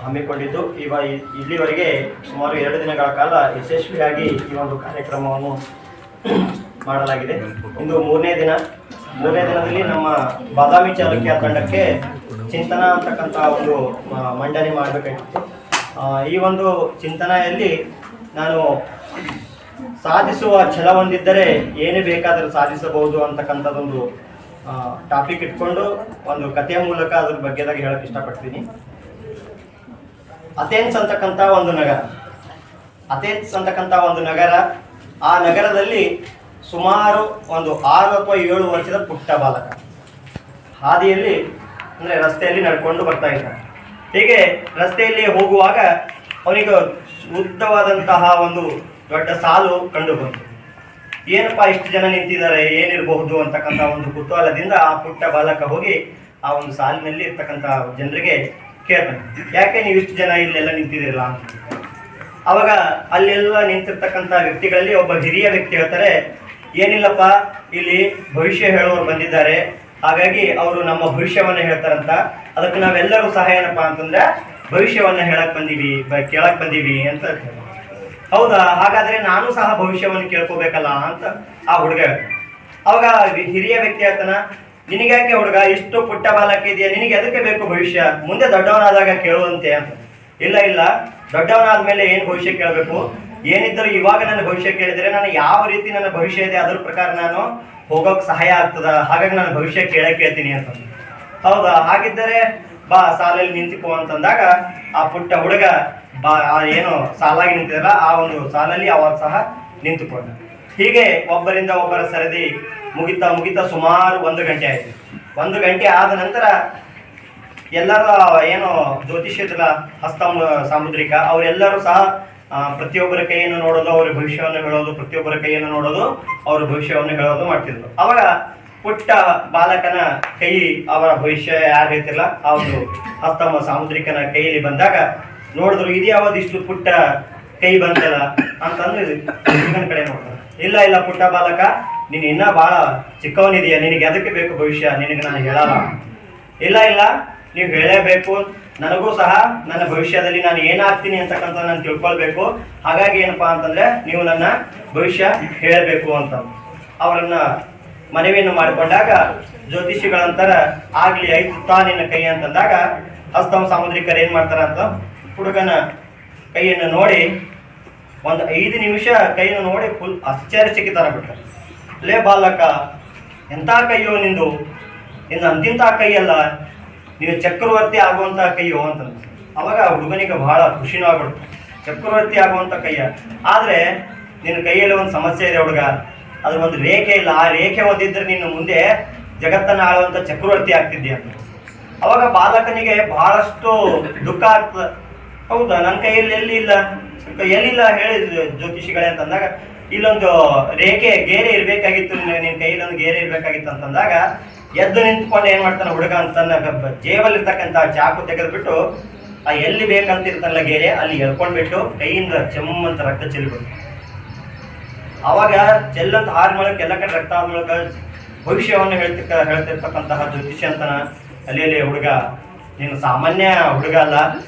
ಹಮ್ಮಿಕೊಂಡಿದ್ದು ಇಲ್ಲಿವರೆಗೆ ಸುಮಾರು 2 ದಿನಗಳ ಕಾಲ ಯಶಸ್ವಿಯಾಗಿ ಈ ಒಂದು ಕಾರ್ಯಕ್ರಮವನ್ನು ಮಾಡಲಾಗಿದೆ. ಇಂದು ಮೂರನೇ ದಿನದಲ್ಲಿ ನಮ್ಮ ಬಾದಾಮಿ ಚಾಲುಕ್ಯ ತಂಡಕ್ಕೆ ಚಿಂತನ ಅಂತಕ್ಕಂಥ ಒಂದು ಮಂಡನೆ ಮಾಡಬೇಕಾಗಿತ್ತು. ಈ ಒಂದು ಚಿಂತನೆಯಲ್ಲಿ ನಾನು ಸಾಧಿಸುವ ಛಲ ಹೊಂದಿದ್ದರೆ ಏನೇ ಬೇಕಾದರೂ ಸಾಧಿಸಬಹುದು ಅಂತಕ್ಕಂಥದ್ದೊಂದು ಟಾಪಿಕ್ ಇಟ್ಕೊಂಡು ಒಂದು ಕಥೆಯ ಮೂಲಕ ಅದ್ರ ಬಗ್ಗೆದಾಗ ಹೇಳಕ್ಕೆ ಇಷ್ಟಪಡ್ತೀನಿ. ಅಥೆನ್ಸ್ ಅಂತಕ್ಕಂಥ ಒಂದು ನಗರ, ಆ ನಗರದಲ್ಲಿ ಸುಮಾರು ಒಂದು 6 ಅಥವಾ 7 ವರ್ಷದ ಪುಟ್ಟ ಬಾಲಕ ಹಾದಿಯಲ್ಲಿ ಅಂದರೆ ರಸ್ತೆಯಲ್ಲಿ ನಡ್ಕೊಂಡು ಬರ್ತಾ ಇದ್ದಾನೆ. ಹೀಗೆ ರಸ್ತೆಯಲ್ಲಿ ಹೋಗುವಾಗ ಅವನಿಗೆ ಉದ್ದವಾದಂತಹ ಒಂದು ದೊಡ್ಡ ಸಾಲು ಕಂಡು ಬಂತು. ಏನಪ್ಪಾ ಇಷ್ಟು ಜನ ನಿಂತಿದ್ದಾರೆ, ಏನಿರಬಹುದು ಅಂತಕ್ಕಂಥ ಒಂದು ಕುತೂಹಲದಿಂದ ಆ ಪುಟ್ಟ ಬಾಲಕ ಹೋಗಿ ಆ ಒಂದು ಸಾಲಿನಲ್ಲಿ ಇರ್ತಕ್ಕಂಥ ಜನರಿಗೆ ಕೇಳ್ತಾನೆ, ಯಾಕೆ ನೀವು ಇಷ್ಟು ಜನ ಇಲ್ಲೆಲ್ಲ ನಿಂತಿದ್ದೀರಲ್ಲ ಅಂತ. ಅವಾಗ ಅಲ್ಲೆಲ್ಲ ನಿಂತಿರ್ತಕ್ಕಂಥ ವ್ಯಕ್ತಿಗಳಲ್ಲಿ ಒಬ್ಬ ಹಿರಿಯ ವ್ಯಕ್ತಿ ಹೇಳ್ತಾರೆ, ಏನಿಲ್ಲಪ್ಪ, ಇಲ್ಲಿ ಭವಿಷ್ಯ ಹೇಳೋರು ಬಂದಿದ್ದಾರೆ, ಹಾಗಾಗಿ ಅವರು ನಮ್ಮ ಭವಿಷ್ಯವನ್ನ ಹೇಳ್ತಾರಂತ, ಅದಕ್ಕೆ ನಾವೆಲ್ಲರೂ ಸಹ ಏನಪ್ಪಾ ಅಂತಂದ್ರೆ ಭವಿಷ್ಯವನ್ನ ಕೇಳಕ್ ಬಂದೀವಿ ಅಂತ. ಹೌದಾ, ಹಾಗಾದ್ರೆ ನಾನು ಸಹ ಭವಿಷ್ಯವನ್ನು ಕೇಳ್ಕೋಬೇಕಲ್ಲ ಅಂತ ಆ ಹುಡುಗ ಹೇಳ್ತಾನೆ. ಅವಾಗ ಹಿರಿಯ ವ್ಯಕ್ತಿ ಹೇಳ್ತಾನ, ನಿನಗ್ಯಾಕೆ ಹುಡುಗ ಇಷ್ಟು ಪುಟ್ಟ ಬಾಲಕ ಇದೆಯಾ, ನಿನಗೆ ಎದಕ್ಕೆ ಬೇಕು ಭವಿಷ್ಯ, ಮುಂದೆ ದೊಡ್ಡವನಾದಾಗ ಕೇಳುವಂತೆ ಅಂತ. ಇಲ್ಲ, ದೊಡ್ಡವನಾದ್ಮೇಲೆ ಏನು ಭವಿಷ್ಯ ಕೇಳಬೇಕು, ಏನಿದ್ದರೂ ಇವಾಗ ನನ್ನ ಭವಿಷ್ಯ ಕೇಳಿದರೆ ನಾನು ಯಾವ ರೀತಿ ನನ್ನ ಭವಿಷ್ಯ ಇದೆ ಅದ್ರ ಪ್ರಕಾರ ನಾನು ಹೋಗೋಕೆ ಸಹಾಯ ಆಗ್ತದ, ಹಾಗಾಗಿ ನಾನು ಭವಿಷ್ಯ ಕೇಳ್ತೀನಿ ಅಂತ. ಹೌದಾ, ಹಾಗಿದ್ದರೆ ಬಾ ಸಾಲಲ್ಲಿ ನಿಂತಿಕೋ ಅಂತಂದಾಗ ಆ ಪುಟ್ಟ ಹುಡುಗ ಏನು ಸಾಲಾಗಿ ನಿಂತಿದಲ್ಲ ಆ ಒಂದು ಸಾಲಲ್ಲಿ ಅವಾಗ ಸಹ ನಿಂತುಕೊಂಡ. ಹೀಗೆ ಒಬ್ಬರಿಂದ ಒಬ್ಬರ ಸರದಿ ಮುಗಿತಾ ಸುಮಾರು 1 ಗಂಟೆ ಆಯಿತು. 1 ಗಂಟೆ ಆದ ನಂತರ ಎಲ್ಲರ ಏನು ಜ್ಯೋತಿಷ್ಯದ ಹಸ್ತ ಸಾಮುದ್ರಿಕ ಅವರೆಲ್ಲರೂ ಸಹ ಪ್ರತಿಯೊಬ್ಬರ ಕೈಯನ್ನು ನೋಡೋದು, ಅವ್ರ ಭವಿಷ್ಯವನ್ನು ಹೇಳೋದು, ಪ್ರತಿಯೊಬ್ಬರ ಕೈಯನ್ನು ನೋಡೋದು, ಅವ್ರ ಭವಿಷ್ಯವನ್ನು ಹೇಳೋದು ಮಾಡ್ತಿದ್ರು. ಅವಾಗ ಪುಟ್ಟ ಬಾಲಕನ ಕೈ, ಅವರ ಭವಿಷ್ಯ ಯಾರು ಹೇಳ್ತಿಲ್ಲ ಆ ಒಂದು ಹಸ್ತ ಸಾಮುದ್ರಿಕನ ಕೈಯಲ್ಲಿ ಬಂದಾಗ ನೋಡಿದ್ರು, ಇದ್ಯಾವದಿಷ್ಟು ಪುಟ್ಟ ಕೈ ಬಂತಲ್ಲ ಅಂತಂದ್ರೆ ಹುಡುಗನ ಕಡೆ ನೋಡ್ತಾರೆ. ಇಲ್ಲ ಪುಟ್ಟ ಬಾಲಕ, ನೀನು ಇನ್ನೂ ಭಾಳ ಚಿಕ್ಕವನಿದೆಯಾ, ನಿನಗೆ ಅದಕ್ಕೆ ಬೇಕು ಭವಿಷ್ಯ, ನಿನಗೆ ನಾನು ಹೇಳಲ್ಲ. ಇಲ್ಲ ನೀವು ಹೇಳಲೇಬೇಕು, ನನಗೂ ಸಹ ನನ್ನ ಭವಿಷ್ಯದಲ್ಲಿ ನಾನು ಏನಾಗ್ತೀನಿ ಅಂತಕ್ಕಂಥ ನಾನು ತಿಳ್ಕೊಳ್ಬೇಕು, ಹಾಗಾಗಿ ಏನಪ್ಪಾ ಅಂತಂದ್ರೆ ನೀವು ನನ್ನ ಭವಿಷ್ಯ ಹೇಳಬೇಕು ಅಂತ ಅವರನ್ನ ಮನವಿಯನ್ನು ಮಾಡಿಕೊಂಡಾಗ ಜ್ಯೋತಿಷಿಗಳಂತರ ಆಗ್ಲಿ ಐತಾ ನಿನ್ನ ಕೈ ಅಂತಂದಾಗ ಹಸ್ತಮ ಸಾಮುದ್ರಿಕರು ಏನ್ ಮಾಡ್ತಾರ ಅಂತ ಹುಡುಗನ ಕೈಯನ್ನು ನೋಡಿ ಒಂದು 5 ನಿಮಿಷ ಕೈಯನ್ನು ನೋಡಿ ಫುಲ್ ಆಶ್ಚರ್ಯಚಕಿತರ ಬಿಡ್ತಾರೆ. ಲೇ ಬಾಲಕ, ಎಂಥ ಕೈಯೋ ನಿಂದು ಅಂತಿಂತ ಕೈಯಲ್ಲ, ನೀನು ಚಕ್ರವರ್ತಿ ಆಗುವಂತ ಕೈಯೋ ಅಂತ. ಅವಾಗ ಹುಡುಗನಿಗೆ ಬಹಳ ಖುಷಿನೂ ಆಗ್ಬಿಡುತ್ತೆ, ಚಕ್ರವರ್ತಿ ಆಗುವಂತ ಕೈಯ. ಆದ್ರೆ ನಿನ್ನ ಕೈಯಲ್ಲಿ ಒಂದು ಸಮಸ್ಯೆ ಇದೆ ಹುಡುಗ, ಅದ್ರ ಒಂದು ರೇಖೆ ಇಲ್ಲ, ಆ ರೇಖೆ ಓದಿದ್ರೆ ನೀನು ಮುಂದೆ ಜಗತ್ತನ್ನ ಆಳುವಂತ ಚಕ್ರವರ್ತಿ ಆಗ್ತಿದ್ಯಾ ಅಂತ. ಅವಾಗ ಬಾಲಕನಿಗೆ ಬಹಳಷ್ಟು ದುಃಖ ಆಗ್ತದೆ. ಹೌದಾ, ನನ್ನ ಕೈಯಲ್ಲಿ ಎಲ್ಲಿಲ್ಲ ಹೇಳಿ ಜ್ಯೋತಿಷಿಗಳೇ ಅಂತಂದಾಗ, ಇಲ್ಲೊಂದು ಗೆರೆ ಇರ್ಬೇಕಾಗಿತ್ತು, ನಿನ್ನ ಕೈಯಲ್ಲಿ ಒಂದು ಗೆರೆ ಇರ್ಬೇಕಾಗಿತ್ತು ಅಂತಂದಾಗ ಎದ್ದು ನಿಂತ್ಕೊಂಡು ಏನ್ ಮಾಡ್ತಾನೆ ಹುಡುಗ ಅಂತ ಜೇಬಲ್ಲಿರ್ತಕ್ಕಂಥ ಚಾಕು ತೆಗೆದ್ಬಿಟ್ಟು ಆ ಎಲ್ಲಿ ಬೇಕಂತ ಇರ್ತಲ್ಲ ಗೆರೆ ಅಲ್ಲಿ ಎಳ್ಕೊಂಡ್ಬಿಟ್ಟು ಕೈಯಿಂದ ಚೆಮ್ಮಂತ ರಕ್ತ ಚೆಲ್ಬಿಟ್ಟು, ಅವಾಗ ಚೆಲ್ಲಂತ ಹಾರ್ ಮೂಲಕ ಎಲ್ಲ ಕಡೆ ರಕ್ತ ಆದ ಮೂಲಕ ಭವಿಷ್ಯವನ್ನು ಹೇಳ್ತಿರ್ತಕ್ಕಂತಹ ಜ್ಯೋತಿಷ್ಯ ಅಂತನ ಅಲ್ಲಿ ಹುಡುಗ, ನೀನು ಸಾಮಾನ್ಯ ಹುಡುಗ ಅಲ್ಲ,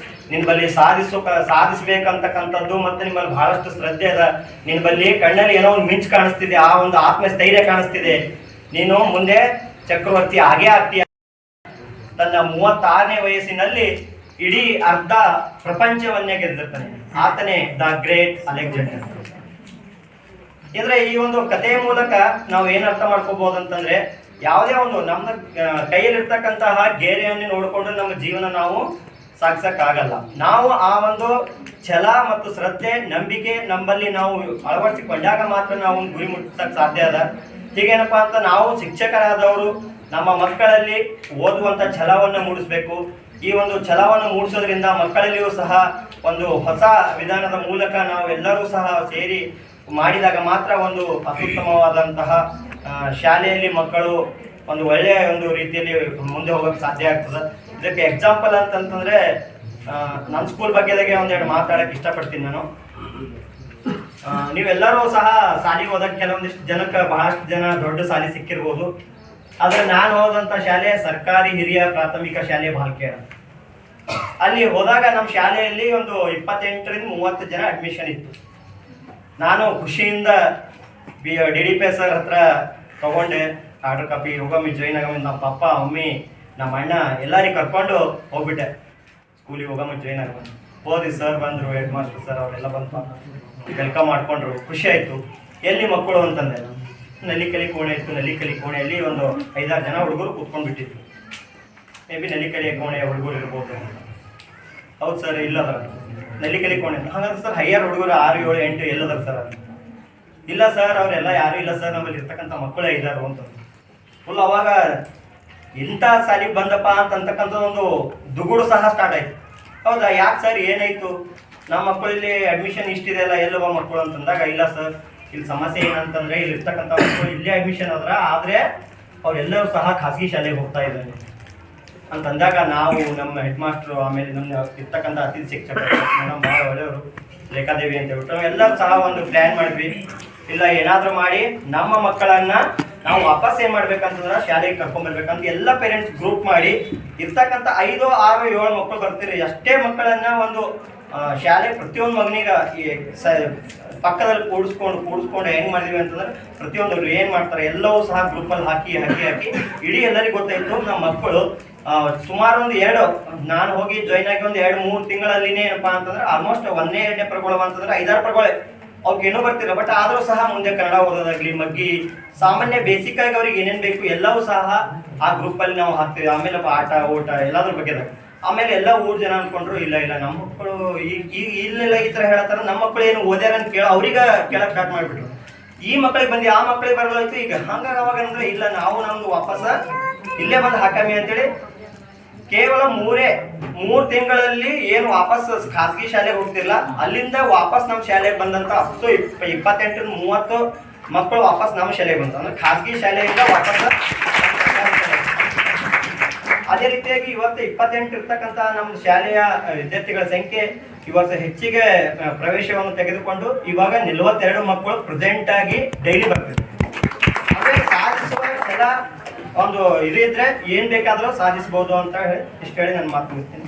ನಿನ್ ಬಲ್ಲಿ ಸಾಧಿಸ್ಬೇಕಂತಕ್ಕಂಥದ್ದು ಮತ್ತೆ ನಿಮ್ಮಲ್ಲಿ ಬಹಳಷ್ಟು ಶ್ರದ್ಧೆ ಅದ, ನಿನ್ ಬಲ್ಲಿ ಕಣ್ಣಲ್ಲಿ ಏನೋ ಒಂದು ಮಿಂಚು ಕಾಣಿಸ್ತಿದೆ, ಆ ಒಂದು ಆತ್ಮಸ್ಥೈರ್ಯ ಕಾಣಿಸ್ತಿದೆ, ನೀನು ಮುಂದೆ ಚಕ್ರವರ್ತಿ ಆಗೇ ಆಗ್ತೀಯ. ತನ್ನ 36ನೇ ವಯಸ್ಸಿನಲ್ಲಿ ಇಡೀ ಅರ್ಧ ಪ್ರಪಂಚವನ್ನೇ ಗೆದ್ದಿರ್ತಾನೆ, ಆತನೇ ದ ಗ್ರೇಟ್ ಅಲೆಕ್ಸಾಂಡರ್. ಅಂದ್ರೆ ಈ ಒಂದು ಕಥೆಯ ಮೂಲಕ ನಾವು ಏನ್ ಅರ್ಥ ಮಾಡ್ಕೋಬಹುದು ಅಂತಂದ್ರೆ, ಯಾವುದೇ ಒಂದು ನಮ್ಮ ಕೈಯಲ್ಲಿರ್ತಕ್ಕಂತಹ ಗೆರೆಯನ್ನು ನೋಡಿಕೊಂಡು ನಮ್ಮ ಜೀವನ ನಾವು ಸಾಗಿಸಕ್ಕಾಗಲ್ಲ. ನಾವು ಆ ಒಂದು ಛಲ ಮತ್ತು ಶ್ರದ್ಧೆ, ನಂಬಿಕೆ ನಮ್ಮಲ್ಲಿ ನಾವು ಅಳವಡಿಸಿಕೊಂಡಾಗ ಮಾತ್ರ ನಾವು ಒಂದು ಗುರಿ ಮುಟ್ಟಕ್ಕೆ ಸಾಧ್ಯ ಅದ. ಹೀಗೇನಪ್ಪಾ ಅಂತ ನಾವು ಶಿಕ್ಷಕರಾದವರು ನಮ್ಮ ಮಕ್ಕಳಲ್ಲಿ ಓದುವಂತ ಛಲವನ್ನು ಮೂಡಿಸ್ಬೇಕು. ಈ ಒಂದು ಛಲವನ್ನು ಮೂಡಿಸೋದ್ರಿಂದ ಮಕ್ಕಳಲ್ಲಿಯೂ ಸಹ ಒಂದು ಹೊಸ ವಿಧಾನದ ಮೂಲಕ ನಾವು ಎಲ್ಲರೂ ಸಹ ಸೇರಿ ಮಾಡಿದಾಗ ಮಾತ್ರ ಒಂದು ಅತ್ಯುತ್ತಮವಾದಂತಹ ಶಾಲೆಯಲ್ಲಿ ಮಕ್ಕಳು ಒಂದು ಒಳ್ಳೆಯ ಒಂದು ರೀತಿಯಲ್ಲಿ ಮುಂದೆ ಹೋಗೋಕ್ಕೆ ಸಾಧ್ಯ ಆಗ್ತದೆ. ಇದಕ್ಕೆ ಎಕ್ಸಾಂಪಲ್ ಅಂತಂತಂದ್ರೆ ನನ್ನ ಸ್ಕೂಲ್ ಬಗ್ಗೆದಾಗೆ ಒಂದೆರಡು ಮಾತಾಡಕ್ಕೆ ಇಷ್ಟಪಡ್ತೀನಿ ನಾನು. ನೀವೆಲ್ಲರೂ ಸಹ ಶಾಲೆಗೆ ಹೋದಾಗ ಕೆಲವೊಂದಿಷ್ಟು ಜನಕ್ಕೆ ಬಹಳಷ್ಟು ಜನ ದೊಡ್ಡ ಶಾಲೆ ಸಿಕ್ಕಿರ್ಬೋದು. ಆದರೆ ನಾನು ಹೋದಂಥ ಶಾಲೆ ಸರ್ಕಾರಿ ಹಿರಿಯ ಪ್ರಾಥಮಿಕ ಶಾಲೆ ಬಾಲ್ಕೇರ. ಅಲ್ಲಿ ಹೋದಾಗ ನಮ್ಮ ಶಾಲೆಯಲ್ಲಿ ಒಂದು 28ರಿಂದ 30 ಜನ ಅಡ್ಮಿಷನ್ ಇತ್ತು. ನಾನು ಖುಷಿಯಿಂದ DDP ಸರ್ ಹತ್ರ ತಗೊಂಡೆ ಆರ್ಡರ್ ಕಾಪಿ. ಹೋಗಮ್ಮಿ ಜಾಯಿನ್ ಆಗಮ್ಮಿ, ನಮ್ಮ ಪಪ್ಪ ಮಮ್ಮಿ ನಮ್ಮ ಅಣ್ಣ ಎಲ್ಲರಿಗೆ ಕರ್ಕೊಂಡು ಹೋಗ್ಬಿಟ್ಟೆ ಸ್ಕೂಲಿಗೆ. ಹೋಗಮ್ಮ ಜಾಯಿನ್ ಆಗಮ್ಮ ಹೋದಿ. ಸರ್ ಬಂದರು, ಹೆಡ್ ಮಾಸ್ಟರ್ ಸರ್ ಅವರೆಲ್ಲ ಬಂದು ವೆಲ್ಕಮ್ ಮಾಡ್ಕೊಂಡ್ರು. ಖುಷಿ ಆಯಿತು. ಎಲ್ಲಿ ಮಕ್ಕಳು ಅಂತಂದೆ. ನಲ್ಲಿಕಲಿ ಕೋಣೆ ಇತ್ತು. ನಲ್ಲಿಕಲಿ ಕೋಣೆಯಲ್ಲಿ ಒಂದು 5-6 ಜನ ಹುಡುಗರು ಕೂತ್ಕೊಂಡು ಬಿಟ್ಟಿದ್ರು. ಮೇ ಬಿ ನಲ್ಲಿಕಲಿಯ ಕೋಣೆಯ ಹುಡುಗರು ಇರ್ಬೋದು. ಹೌದು ಸರ್, ಇಲ್ಲದ ನಲ್ಲಿಕಲಿ ಕೋಣೆ. ಹಾಗಾದ್ರೆ ಸರ್ ಹೈಯರ್ ಹುಡುಗರು 6, 7, 8 ಎಲ್ಲದರ ಸರ್? ಇಲ್ಲ ಸರ್, ಅವರೆಲ್ಲ ಯಾರೂ ಇಲ್ಲ ಸರ್, ನಮ್ಮಲ್ಲಿ ಇರ್ತಕ್ಕಂಥ ಮಕ್ಕಳೇ ಇದ್ದಾರೆ ಅಂತ ಫುಲ್. ಅವಾಗ ಇಂಥ ಸಾಲಿಗೆ ಬಂದಪ್ಪ ಅಂತಕ್ಕಂಥ ಒಂದು ದುಗುಡು ಸಹ ಸ್ಟಾರ್ಟ್ ಆಯ್ತು. ಹೌದಾ, ಯಾಕೆ ಸರ್, ಏನಾಯ್ತು? ನಮ್ಮ ಮಕ್ಕಳಲ್ಲಿ ಅಡ್ಮಿಷನ್ ಇಷ್ಟಿದೆ ಅಲ್ಲ, ಎಲ್ಲವ ಮಕ್ಕಳು ಅಂತಂದಾಗ, ಇಲ್ಲ ಸರ್, ಇಲ್ಲಿ ಸಮಸ್ಯೆ ಏನಂತಂದ್ರೆ ಇಲ್ಲಿ ಇರ್ತಕ್ಕಂಥ ಮಕ್ಕಳು ಇಲ್ಲೇ ಅಡ್ಮಿಷನ್ ಆದರೆ ಅವರೆಲ್ಲರೂ ಸಹ ಖಾಸಗಿ ಶಾಲೆಗೆ ಹೋಗ್ತಾ ಇದ್ದಾರೆ ಅಂತಂದಾಗ, ನಾವು ನಮ್ಮ ಹೆಡ್ ಮಾಸ್ಟ್ರು, ಆಮೇಲೆ ನಮ್ಮ ಇರ್ತಕ್ಕಂಥ ಅತಿಥಿ ಶಿಕ್ಷಕರು ಮೇಡಮ್ ಭಾಳ ಒಳ್ಳೆಯವರು, ರೇಖಾದೇವಿ ಅಂತ ಹೇಳ್ಬಿಟ್ಟು ಎಲ್ಲರೂ ಸಹ ಒಂದು ಪ್ಲ್ಯಾನ್ ಮಾಡಿದ್ವಿ. ಇಲ್ಲ, ಏನಾದರೂ ಮಾಡಿ ನಮ್ಮ ಮಕ್ಕಳನ್ನ ನಾವು ವಾಪಸ್ ಏನು ಮಾಡ್ಬೇಕಂತಂದ್ರೆ ಶಾಲೆಗೆ ಕರ್ಕೊಂಡ್ಬರ್ಬೇಕಂತ ಎಲ್ಲ ಪೇರೆಂಟ್ಸ್ ಗ್ರೂಪ್ ಮಾಡಿ ಇರ್ತಕ್ಕಂಥ 5, 6, 7 ಮಕ್ಕಳು ಬರ್ತೀರಿ. ಅಷ್ಟೇ ಮಕ್ಕಳನ್ನ ಒಂದು ಶಾಲೆ ಪ್ರತಿಯೊಂದು ಮಗನಿಗೆ ಪಕ್ಕದಲ್ಲಿ ಕೂಡಿಸ್ಕೊಂಡು ಹೆಂಗೆ ಮಾಡಿದ್ವಿ ಅಂತಂದ್ರೆ, ಪ್ರತಿಯೊಂದು ಏನು ಮಾಡ್ತಾರೆ ಎಲ್ಲವೂ ಸಹ ಗ್ರೂಪಲ್ಲಿ ಹಾಕಿ ಇಡೀ ಎಲ್ಲರಿಗೂ ಗೊತ್ತಾಯಿತು. ನಮ್ಮ ಮಕ್ಕಳು ಸುಮಾರು ಒಂದು ನಾನು ಹೋಗಿ ಜಾಯ್ನ್ ಆಗಿ ಒಂದು 2-3 ತಿಂಗಳಲ್ಲಿನೇ ಏನಪ್ಪಾ ಅಂತಂದ್ರೆ ಆಲ್ಮೋಸ್ಟ್ 1ನೇ ಪ್ರಗೋಳ ಅಂತಂದ್ರೆ 5-6 ಪ್ರಗೋಳೆ ಅವ್ರಿಗೆ ಏನೂ ಬರ್ತಿಲ್ಲ. ಬಟ್ ಆದರೂ ಸಹ ಮುಂದೆ ಕನ್ನಡ ಓದೋದಾಗ್ಲಿ, ಮಗ್ಗಿ ಸಾಮಾನ್ಯ ಬೇಸಿಕ್ ಆಗಿ ಅವ್ರಿಗೆ ಏನೇನು ಬೇಕು ಎಲ್ಲವೂ ಸಹ ಆ ಗ್ರೂಪಲ್ಲಿ ನಾವು ಹಾಕ್ತೀವಿ. ಆಮೇಲೆ ಆಟ ಓಟ ಎಲ್ಲದ್ರ ಬಗ್ಗೆದಾಗ ಆಮೇಲೆ ಎಲ್ಲ ಊರು ಜನ ಅನ್ಕೊಂಡ್ರು, ಇಲ್ಲ ನಮ್ಮ ಮಕ್ಕಳು ಈಗ ಇಲ್ಲೆಲ್ಲ ಈ ಥರ ಹೇಳತ್ತಾರ, ನಮ್ಮ ಮಕ್ಕಳು ಏನು ಓದ್ಯಾರ ಅಂತ ಅವ್ರಿಗೆ ಕೇಳಕ್ಕೆ ಸ್ಟಾರ್ಟ್ ಮಾಡಿಬಿಟ್ರು. ಈ ಮಕ್ಕಳಿಗೆ ಬಂದು ಆ ಮಕ್ಕಳಿಗೆ ಬರಲಾಯ್ತು. ಈಗ ಹಂಗಾಗಿ ಅವಾಗ ಅಂದ್ರೆ, ಇಲ್ಲ ನಾವು ನಮ್ದು ವಾಪಸ್ ಇಲ್ಲೇ ಬಂದು ಹಾಕಮ್ಮಿ ಅಂತೇಳಿ ಕೇವಲ 3 ತಿಂಗಳಲ್ಲಿ ಏನು ವಾಪಸ್ ಖಾಸಗಿ ಶಾಲೆಗೆ ಹೋಗ್ತಿಲ್ಲ, ಅಲ್ಲಿಂದ ವಾಪಸ್ ನಮ್ಮ ಶಾಲೆಗೆ ಬಂದಂತ 28ರಿಂದ 30 ಮಕ್ಕಳು ವಾಪಸ್ ನಮ್ಮ ಶಾಲೆಗೆ ಬಂತು. ಅಂದ್ರೆ ಖಾಸಗಿ ಶಾಲೆಯಿಂದ ವಾಪಸ್. ಅದೇ ರೀತಿಯಾಗಿ ಇವತ್ತು 28 ಇರ್ತಕ್ಕಂಥ ನಮ್ಮ ಶಾಲೆಯ ವಿದ್ಯಾರ್ಥಿಗಳ ಸಂಖ್ಯೆ ಇವತ್ತು ಹೆಚ್ಚಿಗೆ ಪ್ರವೇಶವನ್ನು ತೆಗೆದುಕೊಂಡು ಇವಾಗ 42 ಮಕ್ಕಳು ಪ್ರೆಸೆಂಟ್ ಆಗಿ ಡೈಲಿ ಬರ್ತಿದೆ. ಅಂದ್ರೆ ಸಾಧಿಸುವ ಎಲ್ಲ ಒಂದು ಇದು ಇದ್ರೆ ಏನ್ ಬೇಕಾದ್ರೂ ಸಾಧಿಸಬಹುದು ಅಂತ ಹೇಳಿ ಇಷ್ಟು ಹೇಳಿ ನಾನು ಮಾತು ಮುಗಿಸ್ತೀನಿ.